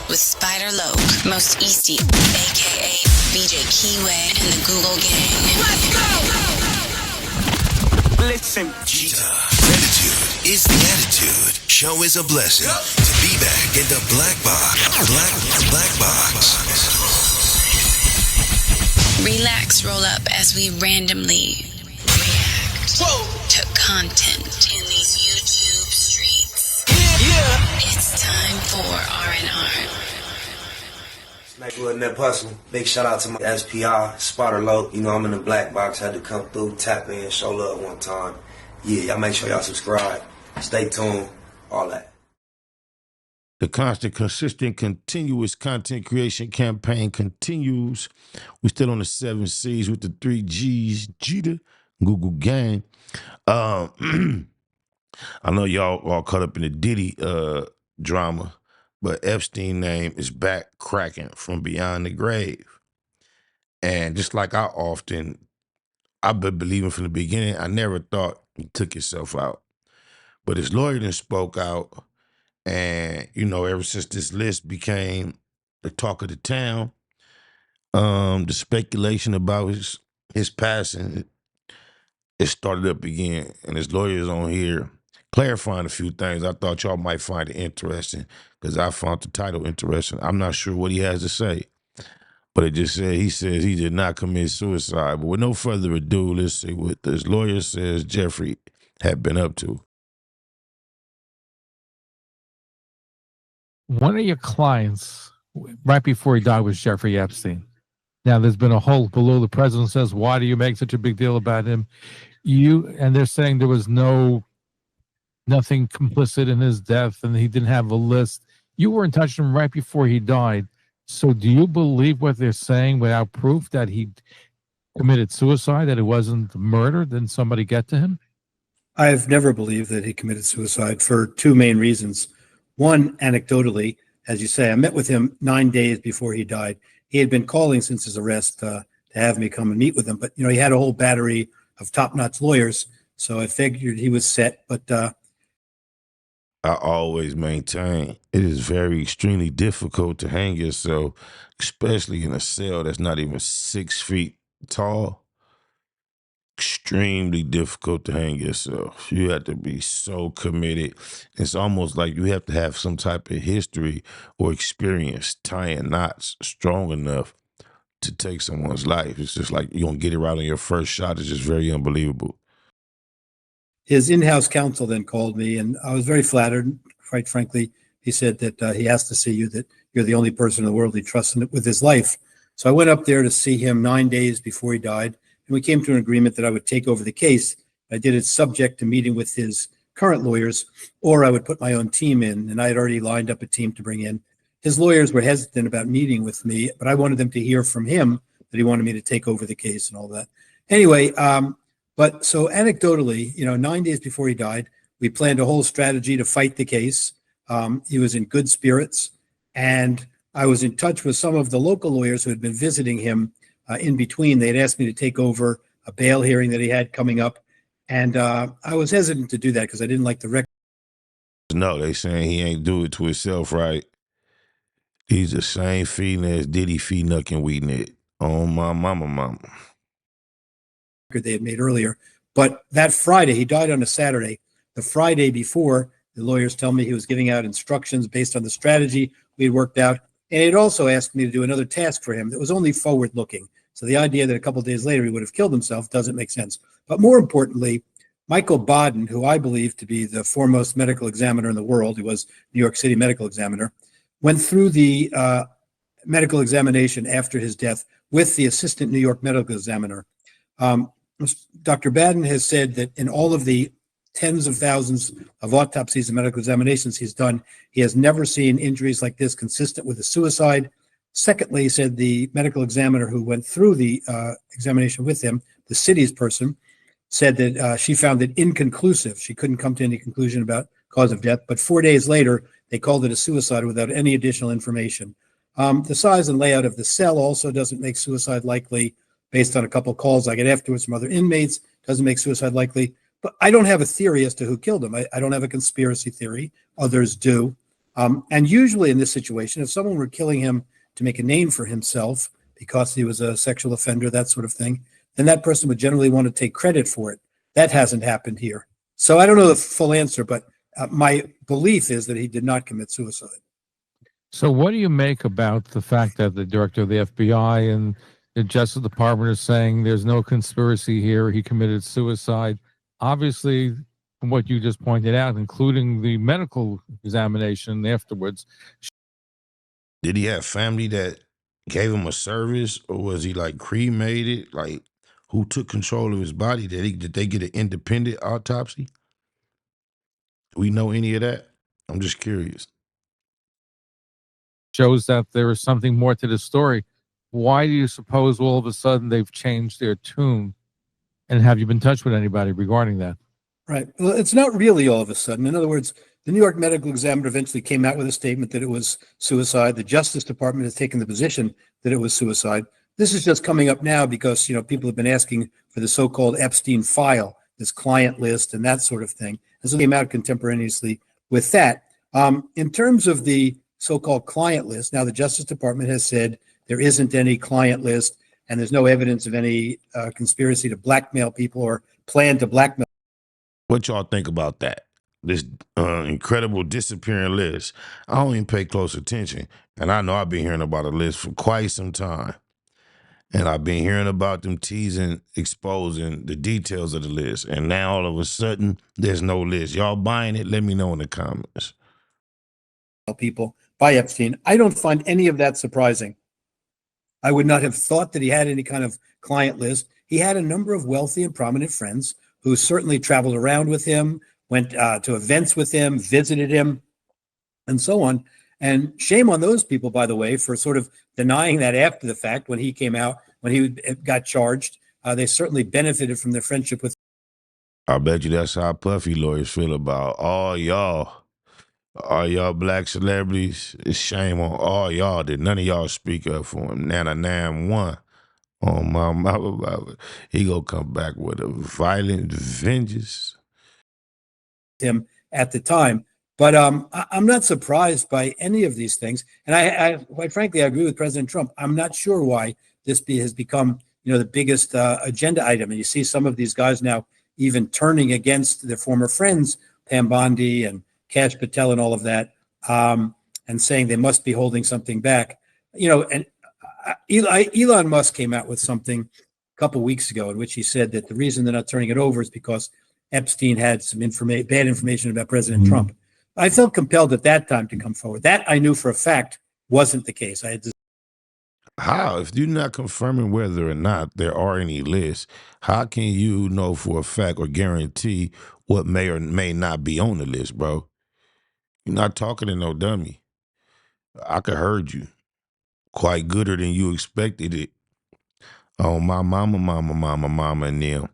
with Spider Loke, Most Easty, aka BJ Keyway, and the Google Gang. Let's go! Listen. Cheetah. Gratitude is the attitude. Show is a blessing. To be back in the black box. Black box. Relax, roll up as we randomly react to content in these YouTube streets. Yeah. It's time for R&R. Nightwood Nip Hustle. Big shout out to my SPI, Spotter Low. You know I'm in the black box. Had to come through, tap in, show love one time. Yeah, y'all make sure y'all subscribe. Stay tuned. All that. The constant, consistent, continuous content creation campaign continues. We're still on the 7 C's with the 3 G's, Cheetah, Google Gang. I know y'all all caught up in the Diddy drama, but Epstein name is back cracking from beyond the grave. And just like I've been believing from the beginning, I never thought he took himself out. But his lawyer then spoke out. And, you know, ever since this list became the talk of the town, the speculation about his passing, it started up again. And his lawyer's on here clarifying a few things. I thought y'all might find it interesting because I found the title interesting. I'm not sure what he has to say, but it just said, he says he did not commit suicide. But with no further ado, let's see what his lawyer says Jeffrey had been up to. One of your clients, right before he died, was Jeffrey Epstein. Now, there's been a whole below. The president says, why do you make such a big deal about him? And they're saying there was nothing complicit in his death and he didn't have a list. You were in touch with him right before he died. So do you believe what they're saying without proof that he committed suicide, that it wasn't murder? Didn't somebody get to him? I've never believed that he committed suicide for two main reasons. One, anecdotally, as you say, I met with him 9 days before he died. He had been calling since his arrest to have me come and meet with him. But, you know, he had a whole battery of top-notch lawyers, so I figured he was set. But I always maintain it is very extremely difficult to hang yourself, especially in a cell that's not even 6 feet tall. Extremely difficult to hang yourself. You have to be so committed. It's almost like you have to have some type of history or experience tying knots strong enough to take someone's life. It's just like you're going to get it right on your first shot. It's just very unbelievable. His in-house counsel then called me, and I was very flattered, quite frankly. He said that he has to see you, that you're the only person in the world he trusts with his life. So I went up there to see him 9 days before he died. And we came to an agreement that I would take over the case. I did it subject to meeting with his current lawyers, or I would put my own team in. And I had already lined up a team to bring in. His lawyers were hesitant about meeting with me, but I wanted them to hear from him that he wanted me to take over the case and all that. Anyway, but so anecdotally, you know, 9 days before he died, we planned a whole strategy to fight the case. He was in good spirits. And I was in touch with some of the local lawyers who had been visiting him in between. They had asked me to take over a bail hearing that he had coming up. And I was hesitant to do that because I didn't like the record. No, they saying he ain't do it to himself, right? He's the same feeding as Diddy feeding and weeding it on my mama. They had made earlier. But that Friday, he died on a Saturday. The Friday before, the lawyers tell me he was giving out instructions based on the strategy we had worked out. And it also asked me to do another task for him that was only forward-looking. So the idea that a couple of days later he would have killed himself doesn't make sense. But more importantly, Michael Baden, who I believe to be the foremost medical examiner in the world, he was New York City medical examiner, went through the medical examination after his death with the assistant New York medical examiner. Dr. Baden has said that in all of the tens of thousands of autopsies and medical examinations he's done, he has never seen injuries like this consistent with a suicide. Secondly, he said the medical examiner who went through the examination with him, the city's person, said that she found it inconclusive. She couldn't come to any conclusion about cause of death. But 4 days later, they called it a suicide without any additional information. The size and layout of the cell also doesn't make suicide likely. Based on a couple of calls I get afterwards from other inmates, doesn't make suicide likely. But I don't have a theory as to who killed him. I don't have a conspiracy theory. Others do. And usually in this situation, if someone were killing him to make a name for himself because he was a sexual offender, that sort of thing, then that person would generally want to take credit for it. That hasn't happened here. So I don't know the full answer, but my belief is that he did not commit suicide. So, what do you make about the fact that the director of the FBI and the Justice Department are saying there's no conspiracy here? He committed suicide. Obviously, from what you just pointed out, including the medical examination afterwards. Did he have family that gave him a service, or was he like cremated? Like, who took control of his body? Did they get an independent autopsy? Do we know any of that? I'm just curious. Shows that there is something more to the story. Why do you suppose all of a sudden they've changed their tune? And have you been in touch with anybody regarding that? Right. Well, it's not really all of a sudden. In other words, the New York Medical Examiner eventually came out with a statement that it was suicide. The Justice Department has taken the position that it was suicide. This is just coming up now because, people have been asking for the so-called Epstein file, this client list and that sort of thing. And so it came out contemporaneously with that. In terms of the so-called client list, now the Justice Department has said there isn't any client list and there's no evidence of any conspiracy to blackmail people or plan to blackmail. What y'all think about that? This incredible disappearing list. I don't even pay close attention. And I know I've been hearing about a list for quite some time. And I've been hearing about them teasing, exposing the details of the list. And now all of a sudden, there's no list. Y'all buying it? Let me know in the comments. People by Epstein. I don't find any of that surprising. I would not have thought that he had any kind of client list. He had a number of wealthy and prominent friends who certainly traveled around with him, went to events with him, visited him, and so on. And shame on those people, by the way, for sort of denying that after the fact when he came out, when he got charged. They certainly benefited from their friendship with. I bet you that's how Puffy lawyers feel about all y'all black celebrities. It's shame on all y'all that none of y'all speak up for him. Nana Nam one on my mama. He gonna come back with a violent vengeance. Him at the time. But I'm not surprised by any of these things. And I quite frankly, I agree with President Trump. I'm not sure why this has become, the biggest agenda item. And you see some of these guys now even turning against their former friends, Pam Bondi and Kash Patel and all of that, and saying they must be holding something back. And Elon Musk came out with something a couple of weeks ago in which he said that the reason they're not turning it over is because Epstein had some bad information about President Trump. I felt compelled at that time to come forward. That I knew for a fact wasn't the case. I had to. How? If you're not confirming whether or not there are any lists, how can you know for a fact or guarantee what may or may not be on the list, bro? You're not talking to no dummy. I could heard you quite gooder than you expected it. Oh, my mama, and them.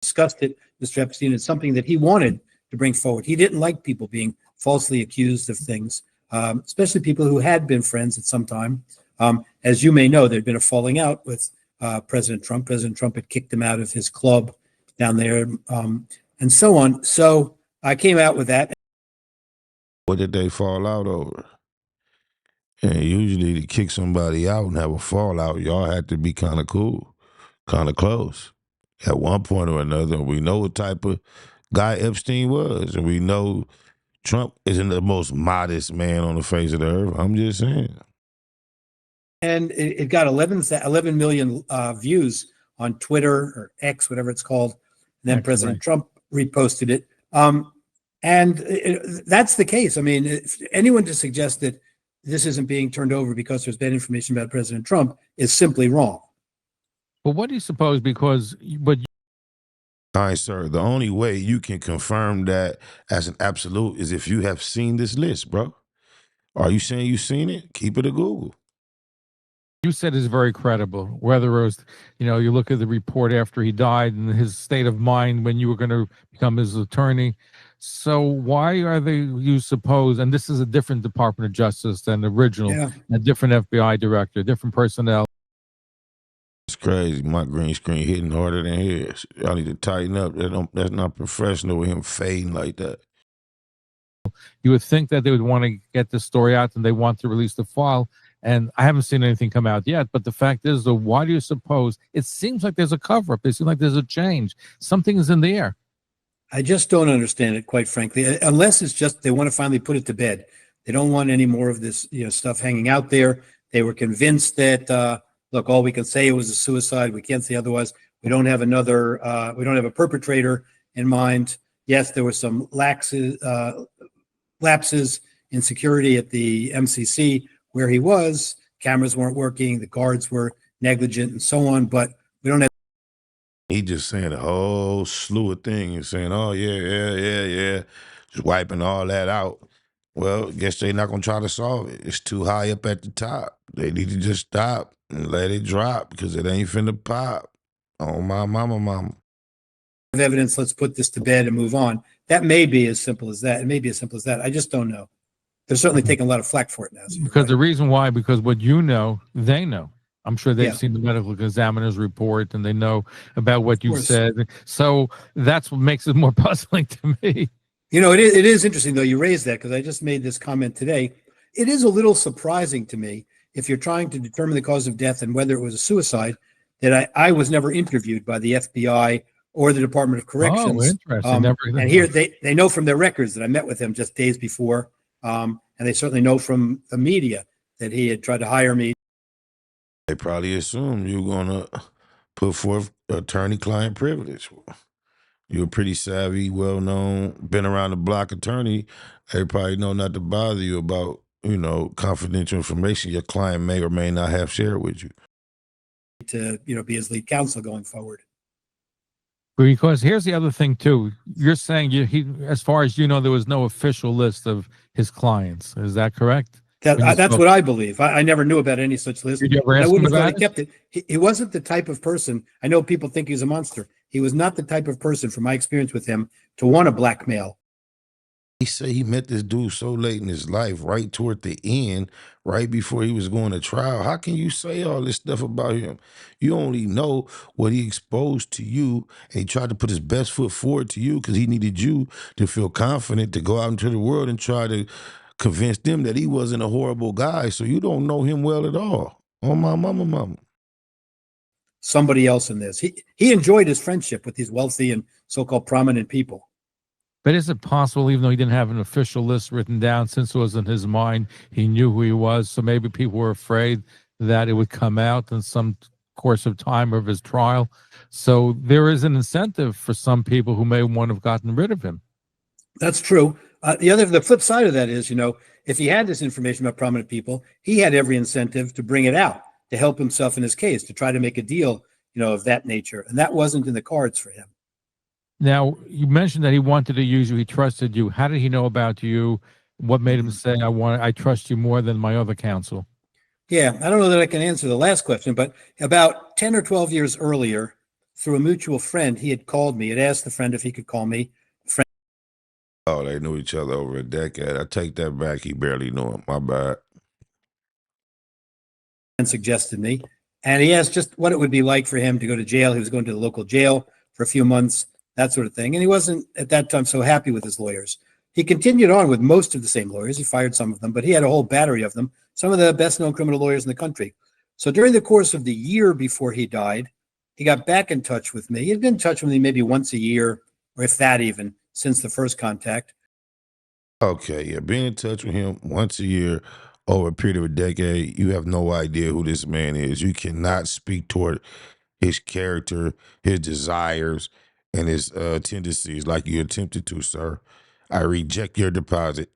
Discussed it, Mr. Epstein. It's something that he wanted to bring forward. He didn't like people being falsely accused of things, especially people who had been friends at some time. As you may know, there'd been a falling out with President Trump. President Trump had kicked him out of his club down there, and so on. So I came out with that. What did they fall out over? And usually to kick somebody out and have a fallout, y'all had to be kind of cool, kind of close at one point or another. We know what type of guy Epstein was, and we know Trump isn't the most modest man on the face of the earth. I'm just saying. And it got 11 million views on Twitter or X, whatever it's called. And then President Trump reposted it. That's the case. I mean, if anyone to suggest that this isn't being turned over because there's bad information about President Trump is simply wrong. But what do you suppose? All right, sir. The only way you can confirm that as an absolute is if you have seen this list, bro. Are you saying you've seen it? Keep it a Google. You said is very credible. Whether it was, you look at the report after he died and his state of mind when you were going to become his attorney. So why are they, you suppose, and this is a different Department of Justice than the original, a different FBI director, different personnel. It's crazy. My green screen hitting harder than his. Y'all need to tighten up. That's not professional with him fading like that. You would think that they would want to get the story out and they want to release the file. And I haven't seen anything come out yet. But the fact is, though, why do you suppose it seems like there's a cover up? It seems like there's a change. Something is in the air. I just don't understand it, quite frankly, unless it's just they want to finally put it to bed. They don't want any more of this, stuff hanging out there. They were convinced that, look, all we can say was a suicide. We can't say otherwise. We don't have we don't have a perpetrator in mind. Yes, there were some lapses in security at the MCC where he was. Cameras weren't working. The guards were negligent and so on, but we don't have. He just saying a whole slew of things, saying, oh, yeah, just wiping all that out. Well, guess they're not going to try to solve it. It's too high up at the top. They need to just stop and let it drop because it ain't finna pop. Oh, my mama. Evidence, let's put this to bed and move on. That may be as simple as that. It may be as simple as that. I just don't know. They're certainly taking a lot of flack for it now. So because the reason why, because what you know, they know. I'm sure they've seen the medical examiner's report and they know about what you said. So that's what makes it more puzzling to me. It is interesting, though, you raised that because I just made this comment today. It is a little surprising to me if you're trying to determine the cause of death and whether it was a suicide that I was never interviewed by the FBI or the Department of Corrections. Oh, interesting. And here they know from their records that I met with him just days before. And they certainly know from the media that he had tried to hire me. They probably assumed you were going to put forth attorney-client privilege. You're a pretty savvy, well-known, been around the block attorney. They probably know not to bother you about, confidential information your client may or may not have shared with you. To, be his lead counsel going forward. Because here's the other thing, too. You're saying he, as far as you know, there was no official list of his clients. Is that correct? That's what I believe. I never knew about any such list. Did you ever ask I wouldn't him have about kept it. He wasn't the type of person. I know people think he's a monster. He was not the type of person, from my experience with him, to want to blackmail. He said he met this dude so late in his life, right toward the end, right before he was going to trial. How can you say all this stuff about him? You only know what he exposed to you, and he tried to put his best foot forward to you because he needed you to feel confident to go out into the world and try to convince them that he wasn't a horrible guy. So you don't know him well at all. Oh, my mama. Somebody else in this. He enjoyed his friendship with these wealthy and so-called prominent people. But is it possible, even though he didn't have an official list written down, since it was in his mind, he knew who he was, so maybe people were afraid that it would come out in some course of time of his trial? So there is an incentive for some people who may want to have gotten rid of him. That's true. The flip side of that is, if he had this information about prominent people, he had every incentive to bring it out, to help himself in his case, to try to make a deal, of that nature. And that wasn't in the cards for him. Now, you mentioned that he wanted to use you. He trusted you. How did he know about you? What made him say, I trust you more than my other counsel? Yeah, I don't know that I can answer the last question, but about 10 or 12 years earlier, through a mutual friend, he had called me, had asked the friend if he could call me. Oh, they knew each other over a decade. I take that back. He barely knew him. My bad. And suggested me. And he asked just what it would be like for him to go to jail. He was going to the local jail for a few months, that sort of thing. And he wasn't at that time so happy with his lawyers. He continued on with most of the same lawyers. He fired some of them, but he had a whole battery of them, some of the best known criminal lawyers in the country. So during the course of the year before he died, he got back in touch with me. He had been in touch with me maybe once a year, or if that even, since the first contact. Okay, yeah, being in touch with him once a year over a period of a decade, you have no idea who this man is. You cannot speak toward his character, his desires, and his tendencies like you attempted to, sir. I reject your deposit.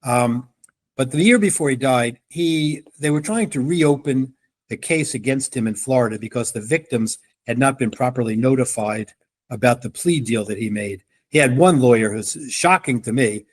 But the year before he died, they were trying to reopen the case against him in Florida because the victims had not been properly notified about the plea deal that he made. He had one lawyer who's shocking to me,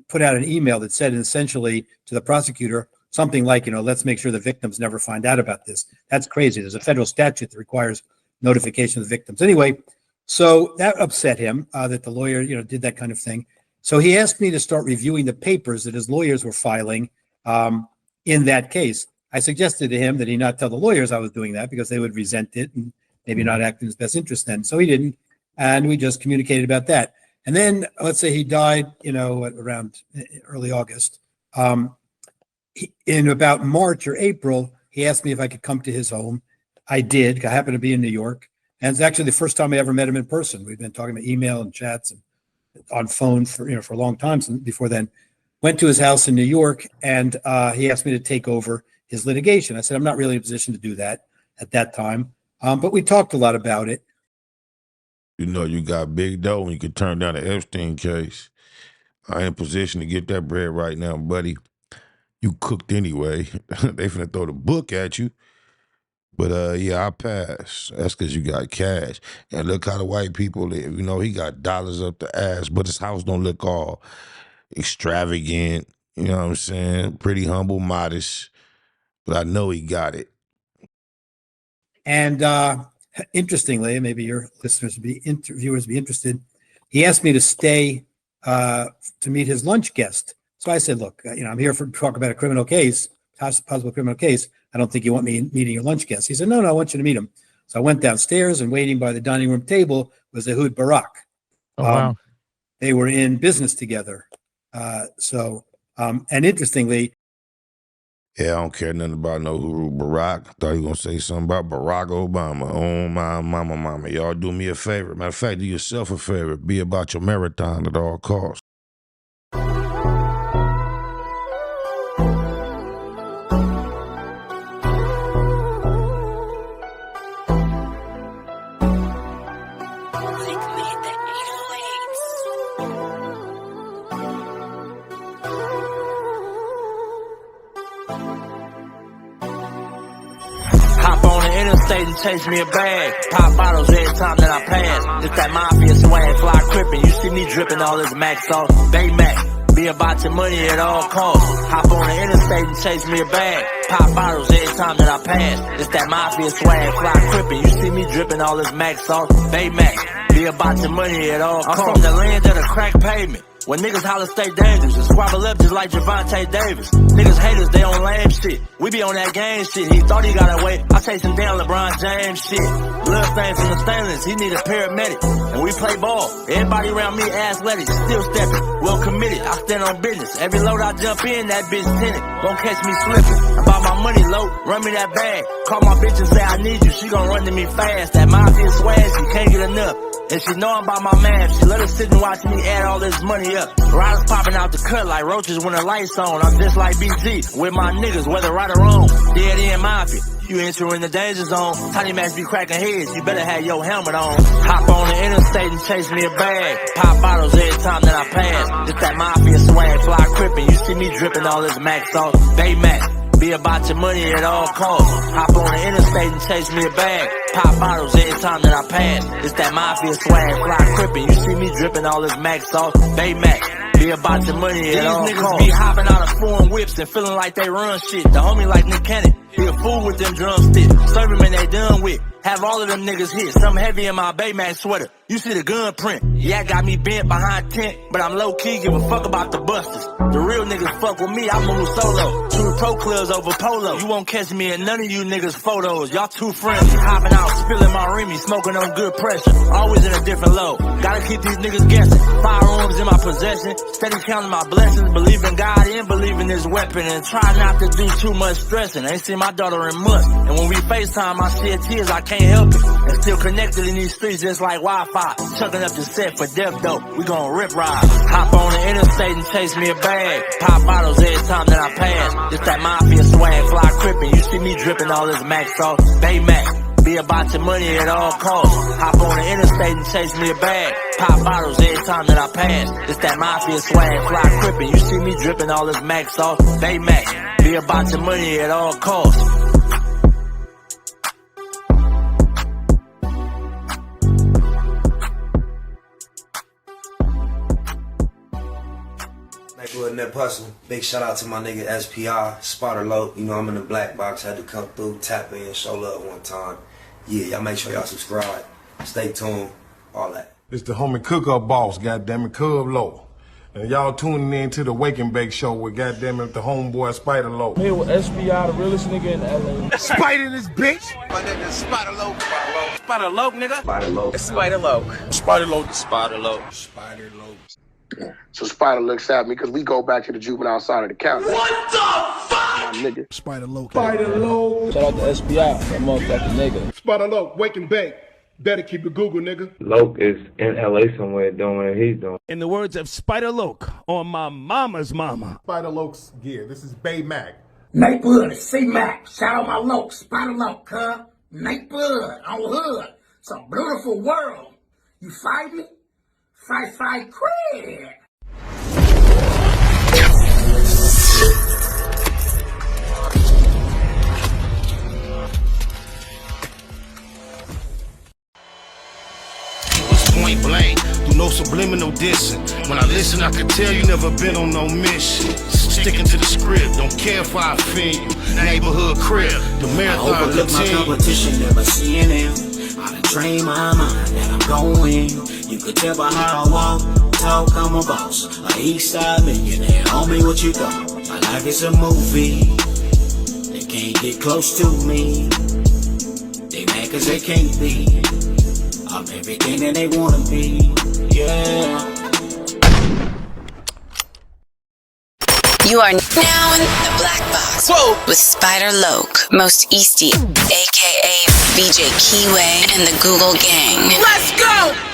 put out an email that said essentially to the prosecutor something like, let's make sure the victims never find out about this. That's crazy. There's a federal statute that requires notification of the victims. Anyway, so that upset him that the lawyer, did that kind of thing. So he asked me to start reviewing the papers that his lawyers were filing in that case. I suggested to him that he not tell the lawyers I was doing that because they would resent it and maybe not act in his best interest then. So he didn't. And we just communicated about that. And then let's say he died, around early August. In about March or April, he asked me if I could come to his home. I did. I happened to be in New York. And it's actually the first time I ever met him in person. We've been talking about email and chats and on phone for a long time before then. Went to his house in New York, and he asked me to take over his litigation. I said, I'm not really in a position to do that at that time. But we talked a lot about it. You got big dough when you could turn down the Epstein case. I ain't in position to get that bread right now, buddy. You cooked anyway. They finna throw the book at you. But yeah, I pass. That's because you got cash. And look how the white people live. He got dollars up the ass, but his house don't look all extravagant. You know what I'm saying? Pretty humble, modest. But I know he got it. And interestingly, maybe your viewers be interested. He asked me to stay to meet his lunch guest. So I said, look, I'm here to talk about a criminal case, possible criminal case. I don't think you want me meeting your lunch guest. He said, no, I want you to meet him. So I went downstairs, and waiting by the dining room table was Ehud Barak. Oh, wow. They were in business together. And interestingly, yeah, I don't care nothing about no Ehud Barak. I thought you were going to say something about Barack Obama. Oh, my mama. Y'all do me a favor. Matter of fact, do yourself a favor. Be about your marathon at all costs. Hop on the interstate and chase me a bag. Pop bottles every time that I pass. It's that mafia swag, fly crippin'. You see me drippin' all this Mac sauce. Baymax, be about your money at all costs. Hop on the interstate and chase me a bag. Pop bottles every time that I pass. It's that mafia swag, fly crippin'. You see me drippin' all this Mac sauce. Baymax, be about your money at all costs. I'm from the land of the crack pavement. When niggas holler stay dangerous and squabble up just like Javante Davis. Niggas haters, they on lame shit. We be on that game shit. He thought he got away. I chase him down LeBron James shit. Blood stain from the stainless. He need a paramedic. And we play ball. Everybody around me athletic. Still stepping. Well committed. I stand on business. Every load I jump in, that bitch tinted. Won't catch me slipping. About my money low. Run me that bag. Call my bitch and say I need you. She gon' run to me fast. That mafia swag, she can't get enough. And she know I'm by my man. She let her sit and watch me add all this money up. Riders popping out the cut like roaches when the lights on. I'm just like BG with my niggas, whether right or wrong. Dead end mafia. You entering the danger zone. Tiny Macs be cracking heads. You better have your helmet on. Hop on the interstate and chase me a bag. Pop bottles every time that I pass. It's that mafia swag, fly crippin'. You see me dripping all this Mac sauce. Baymax. Be about your money at all costs. Hop on the interstate and chase me a bag. Pop bottles every time that I pass. It's that mafia swag, fly crippin'. You see me dripping all this Mac sauce. Baymax. Be about your money at all costs. These niggas be hopping out of foreign whips and feeling like they run shit. The homie like Nick Cannon. Be a fool with them drumsticks. Serve him and they done with. Have all of them niggas hit. Something heavy in my Baymax sweater. You see the gun print. Yeah, got me bent behind tent, but I'm low key, give a fuck about the busters. The real niggas fuck with me, I move solo. Two pro clubs over polo. You won't catch me in none of you niggas photos. Y'all too friendly. Hopping out, spilling my Remy, smoking on good pressure. Always in a different low. Gotta keep these niggas guessing. Firearms in my possession. Steady counting my blessings. Believe in God and believe in this weapon. And try not to do too much stressing. Ain't seen my daughter in months. And when we FaceTime, I shed tears, I can't help it. And still connected in these streets just like Wi-Fi. Chucking up the set for death dope. We gon' rip ride. Hop on the interstate and chase me a bag. Pop bottles every time that I pass. It's that mafia swag, fly crippin'. You see me dripping all this Mac sauce. Baymax. Be about your money at all costs. Hop on the interstate and chase me a bag. Pop bottles every time that I pass. It's that mafia swag, fly crippin'. You see me dripping all this Mac sauce. Baymax. Be about your money at all costs. Neighborhood Net Hustle. Big shout out to my nigga SPI, Spotter Low. I'm in the black box. Had to come through, tap in, show love one time. Yeah, y'all make sure y'all subscribe. Stay tuned. All that. It's the homie cook-up boss, goddammit, Cub Low. And y'all tuning in to the Wake and Bake Show with goddamn it, the homeboy Spider Low. Here with SPI, the realest nigga in LA. Spider this bitch! My nigga Spider Low. Spider Loke, nigga. Spider Low. Spider Low. Spider Low. Spider Low. Spider Low. So Spider looks at me because we go back to the juvenile side of the county. What the fuck? My nigga. Spider Low. Spider Loke. Shout out to SPI, that motherfucking nigga. Spider Low, Wake and Bake. Better keep it Google, nigga. Loke is in LA somewhere doing what he's doing. In the words of Spider Loke on my mama's mama. Spider Loke's gear. This is Bay Mac. Nate Blood, C-Mac. Shout out my Loke, Spider Loke, huh? Nate Blood on Hood. It's a beautiful world. You fight me? Fight, quit. Point blank, through no subliminal dissing. When I listen, I can tell you never been on no mission. Sticking to the script, don't care if I offend you. Neighborhood crib, the marathon I overlook my competition, never seeing them. I done trained my mind that I'm going. You could tell by how I walk, talk, I'm a boss. A east side millionaire, homie, what you thought? My life is a movie. They can't get close to me. They mad cause they can't be. I'm everything that they wanna be, yeah. You are now in the Black Box with Spider Loke, Most Easty, aka VJ Keyway, and the Google Gang. Let's go!